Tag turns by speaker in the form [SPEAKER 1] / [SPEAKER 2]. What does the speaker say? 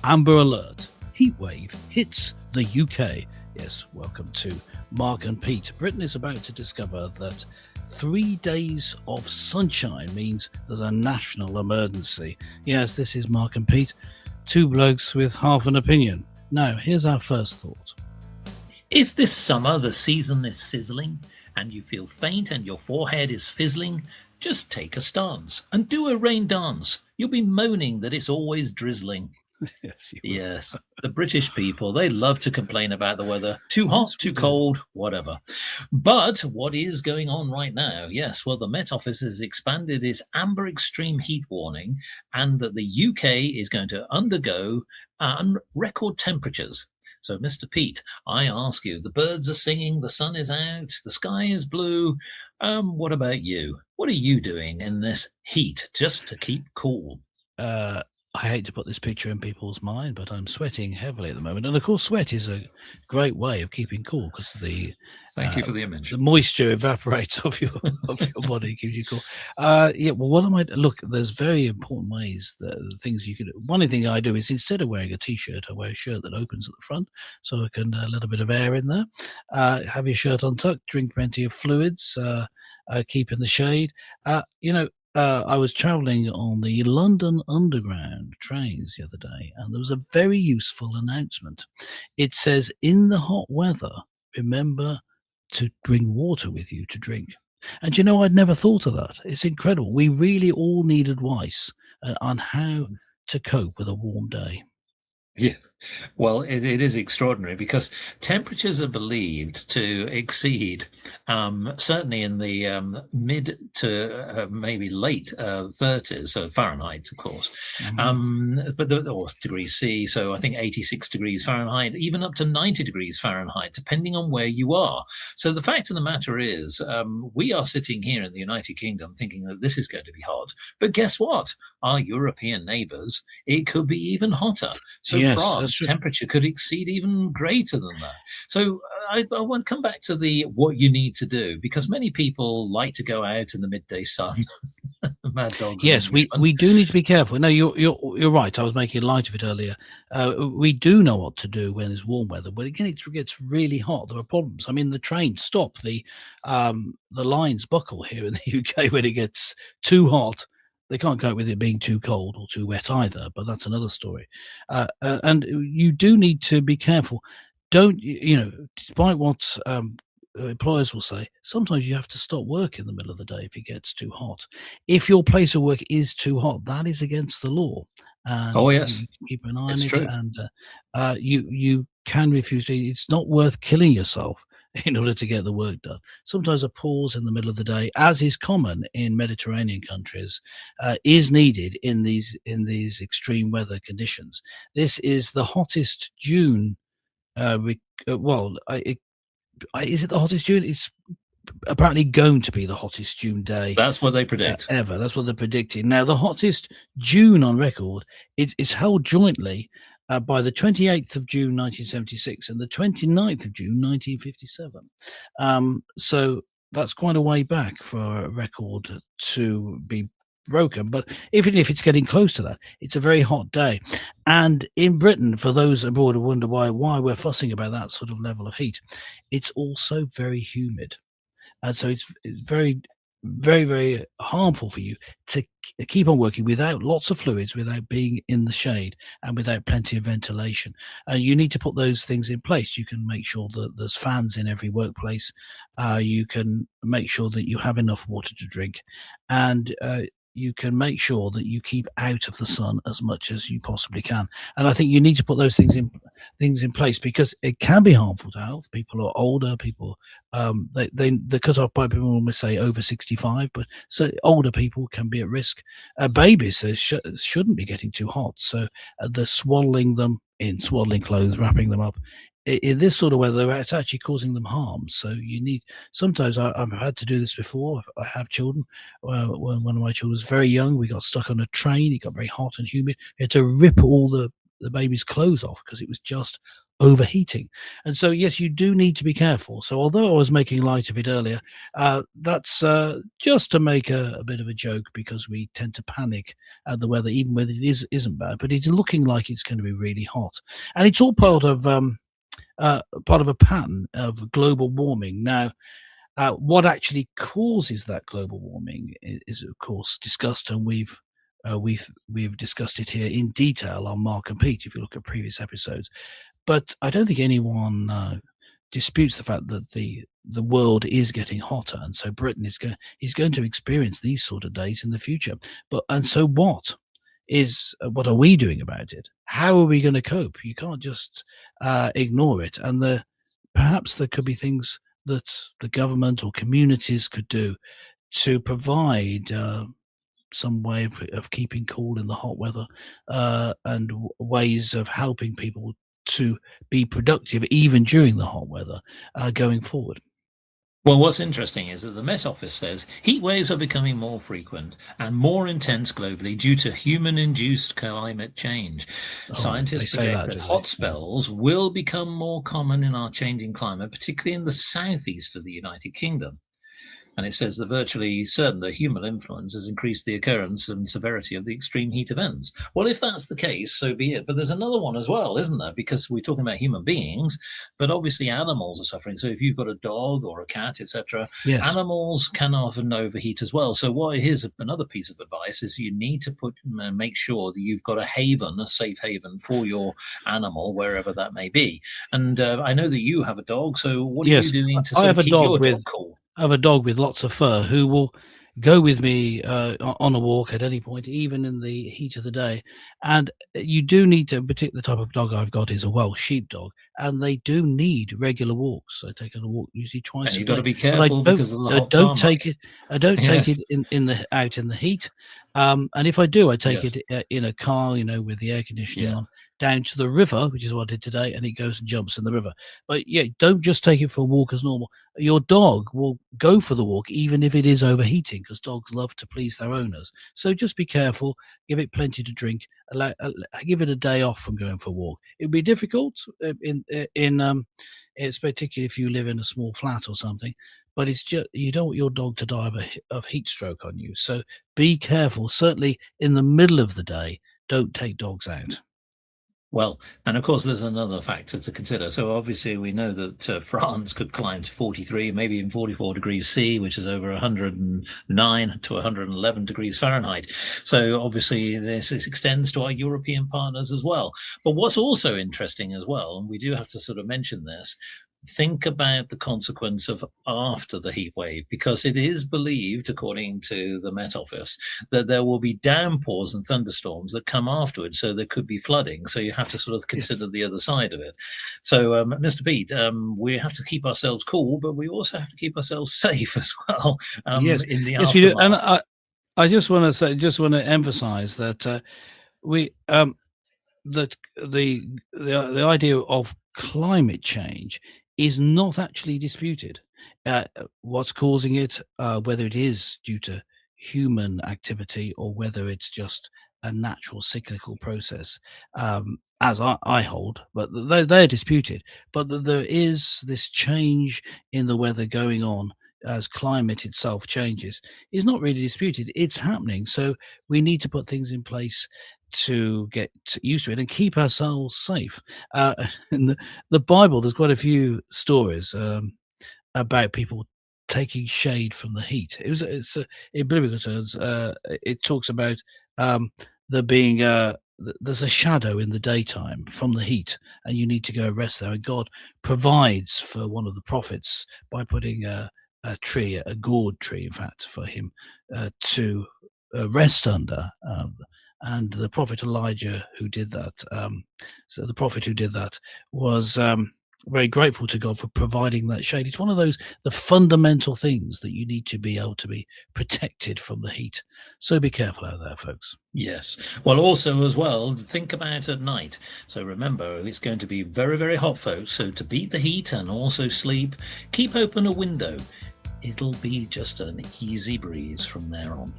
[SPEAKER 1] Amber Alert. Heatwave hits the UK. Yes, welcome to Mark and Pete. Britain is about to discover that 3 days of sunshine means there's a national emergency. Yes, this is Mark and Pete, two blokes with half an opinion. Now, here's our first thought.
[SPEAKER 2] If this summer the season is sizzling and you feel faint and your forehead is fizzling, just take a stance and do a rain dance. You'll be moaning that it's always drizzling.
[SPEAKER 1] Yes,
[SPEAKER 2] Yes, the British people, they love to complain about the weather. Too hot,
[SPEAKER 1] Yes, we
[SPEAKER 2] too
[SPEAKER 1] do.
[SPEAKER 2] cold, whatever. But what is going on right now? Yes, well, the Met Office has expanded its amber extreme heat warning, and that the UK is going to undergo record temperatures. So, Mr. Pete, I ask you, the birds are singing, the sun is out, the sky is blue. What about you? What are you doing in this heat just to keep cool?
[SPEAKER 1] I hate to put this picture in people's mind, but I'm sweating heavily at the moment. And of course, sweat is a great way of keeping cool because
[SPEAKER 2] Thank you for the
[SPEAKER 1] the
[SPEAKER 2] mention.
[SPEAKER 1] moisture evaporates off your body, keeps you cool. Yeah, well, what am I? Look, there's very important ways that things you could. One thing I do is instead of wearing a t-shirt, I wear a shirt that opens at the front, so I can a little bit of air in there. Have your shirt untucked, drink plenty of fluids, keep in the shade. I was travelling on the London Underground trains the other day, and there was a very useful announcement. It says, "In the hot weather, remember to bring water with you to drink." And I'd never thought of that. It's incredible. We really all need advice on how to cope with a warm day.
[SPEAKER 2] Yes. Well, it is extraordinary because temperatures are believed to exceed, certainly in the mid to maybe late 30s, so Fahrenheit, of course, or degrees C, so I think 86 degrees Fahrenheit, even up to 90 degrees Fahrenheit, depending on where you are. So the fact of the matter is, we are sitting here in the United Kingdom thinking that this is going to be hot, but guess what? Our European neighbours, it could be even hotter. So
[SPEAKER 1] Yes, that's
[SPEAKER 2] France
[SPEAKER 1] true.
[SPEAKER 2] temperature could exceed even greater than that. So I want to come back to the what you need to do, because many people like to go out in the midday sun. Mad dog's an
[SPEAKER 1] Yes,
[SPEAKER 2] Englishman.
[SPEAKER 1] we do need to be careful. No, you're right. I was making light of it earlier. We do know what to do when it's warm weather, but again, it gets really hot. There are problems. I mean, the trains stop. The lines buckle here in the UK when it gets too hot. They can't cope with it being too cold or too wet either. But that's another story. And you do need to be careful. Don't despite what employers will say, sometimes you have to stop work in the middle of the day if it gets too hot. If your place of work is too hot, that is against the law, and
[SPEAKER 2] Oh,
[SPEAKER 1] you
[SPEAKER 2] yes,
[SPEAKER 1] can keep an eye on
[SPEAKER 2] it's
[SPEAKER 1] it.
[SPEAKER 2] true.
[SPEAKER 1] And you can refuse to. It's not worth killing yourself in order to get the work done. Sometimes a pause in the middle of the day, as is common in Mediterranean countries, is needed in these extreme weather conditions. This is the hottest June. Well, is it the hottest June? It's apparently going to be the hottest June day
[SPEAKER 2] That's what they predict.
[SPEAKER 1] ever. That's what they're predicting. Now, the hottest June on record is held jointly by the 28th of June 1976 and the 29th of June 1957. So that's quite a way back for a record to be broken. But even if it's getting close to that, it's a very hot day. And in Britain, for those abroad who wonder why we're fussing about that sort of level of heat, it's also very humid. And so it's very, very, very harmful for you to keep on working without lots of fluids, without being in the shade, and without plenty of ventilation. And you need to put those things in place. You can make sure that there's fans in every workplace. You can make sure that you have enough water to drink, and you can make sure that you keep out of the sun as much as you possibly can. And I think you need to put those things in place, because it can be harmful to health. People are older. People the cut-off point, people almost say over 65, but so older people can be at risk. Babies shouldn't be getting too hot, so they're swaddling them in swaddling clothes, wrapping them up. In this sort of weather, it's actually causing them harm. So you need. Sometimes I've had to do this before. I have children. When one of my children was very young, we got stuck on a train. It got very hot and humid. We had to rip all the baby's clothes off because it was just overheating. And so, yes, you do need to be careful. So, although I was making light of it earlier, that's just to make a bit of a joke, because we tend to panic at the weather, even when isn't bad. But it's looking like it's going to be really hot, and it's all part of a pattern of global warming. Now, what actually causes that global warming is of course discussed, and we've discussed it here in detail on Mark and Pete, if you look at previous episodes. But I don't think anyone disputes the fact that the world is getting hotter, and so Britain is going to experience these sort of days in the future. And so what are we doing about it? How are we going to cope? You can't just ignore it. And perhaps there could be things that the government or communities could do to provide some way of keeping cool in the hot weather, and ways of helping people to be productive even during the hot weather going forward.
[SPEAKER 2] Well, what's interesting is that the Met Office says heat waves are becoming more frequent and more intense globally due to human-induced climate change.
[SPEAKER 1] Oh, they
[SPEAKER 2] Scientists
[SPEAKER 1] say
[SPEAKER 2] project
[SPEAKER 1] that,
[SPEAKER 2] that
[SPEAKER 1] do they?
[SPEAKER 2] hot spells will become more common in our changing climate, particularly in the southeast of the United Kingdom. And it says they're virtually certain that human influence has increased the occurrence and severity of the extreme heat events. Well, if that's the case, so be it. But there's another one as well, isn't there? Because we're talking about human beings, but obviously animals are suffering. So if you've got a dog or a cat, etc.,
[SPEAKER 1] Yes.
[SPEAKER 2] animals can often overheat as well. So here's another piece of advice: is you need to make sure that you've got a safe haven for your animal, wherever that may be. And I know that you have a dog. So what are you
[SPEAKER 1] Yes.
[SPEAKER 2] doing to
[SPEAKER 1] I
[SPEAKER 2] sort of
[SPEAKER 1] have a
[SPEAKER 2] keep
[SPEAKER 1] dog
[SPEAKER 2] your
[SPEAKER 1] with
[SPEAKER 2] dog cool?
[SPEAKER 1] I have a dog with lots of fur who will go with me on a walk at any point, even in the heat of the day. And you do need to, particularly the type of dog I've got is a Welsh sheepdog, and they do need regular walks. I take it on a walk usually
[SPEAKER 2] And
[SPEAKER 1] twice a
[SPEAKER 2] you've got to
[SPEAKER 1] day,
[SPEAKER 2] be
[SPEAKER 1] but I
[SPEAKER 2] careful
[SPEAKER 1] don't
[SPEAKER 2] because of the
[SPEAKER 1] I
[SPEAKER 2] hot
[SPEAKER 1] don't
[SPEAKER 2] tarmac.
[SPEAKER 1] take it. I don't take it
[SPEAKER 2] Yes,
[SPEAKER 1] in the out in the heat. And if I do, I take
[SPEAKER 2] yes,
[SPEAKER 1] it in a car, with the air conditioning
[SPEAKER 2] yeah.
[SPEAKER 1] on, down to the river, which is what I did today, and it goes and jumps in the river. But yeah, don't just take it for a walk as normal. Your dog will go for the walk even if it is overheating, because dogs love to please their owners. So just be careful, give it plenty to drink, give it a day off from going for a walk. It'd be difficult it's particularly if you live in a small flat or something, but it's just, you don't want your dog to die of heat stroke on you. So be careful. Certainly in the middle of the day, don't take dogs out.
[SPEAKER 2] Well, and of course, there's another factor to consider. So obviously, we know that France could climb to 43, maybe even 44 degrees C, which is over 109 to 111 degrees Fahrenheit. So obviously, this extends to our European partners as well. But what's also interesting as well, and we do have to sort of mention this, think about the consequence of after the heat wave, because it is believed, according to the Met Office, that there will be downpours and thunderstorms that come afterwards. So there could be flooding. So you have to sort of
[SPEAKER 1] Yes.
[SPEAKER 2] consider the other side of it. So, Mr. Pete, we have to keep ourselves cool, but we also have to keep ourselves safe as well,
[SPEAKER 1] Yes.
[SPEAKER 2] in the
[SPEAKER 1] Yes, we do. And
[SPEAKER 2] aftermath.
[SPEAKER 1] I just want to emphasize that we that the idea of climate change is not actually disputed. What's causing it, whether it is due to human activity or whether it's just a natural cyclical process, as I hold, but they're disputed. But there is this change in the weather going on as climate itself changes is not really disputed. It's happening. So we need to put things in place to get used to it and keep ourselves safe. In the Bible, there's quite a few stories about people taking shade from the heat. In biblical terms, it talks about there being there's a shadow in the daytime from the heat, and you need to go and rest there. And God provides for one of the prophets by putting a tree, a gourd tree, in fact, for him to rest under. And the prophet Elijah, who did that, so the prophet who did that was very grateful to God for providing that shade. It's one of the fundamental things that you need to be able to be protected from the heat. So be careful out there, folks.
[SPEAKER 2] Yes. Well, also as well, think about at night. So remember, it's going to be very, very hot, folks. So to beat the heat and also sleep, keep open a window. It'll be just an easy breeze from there on.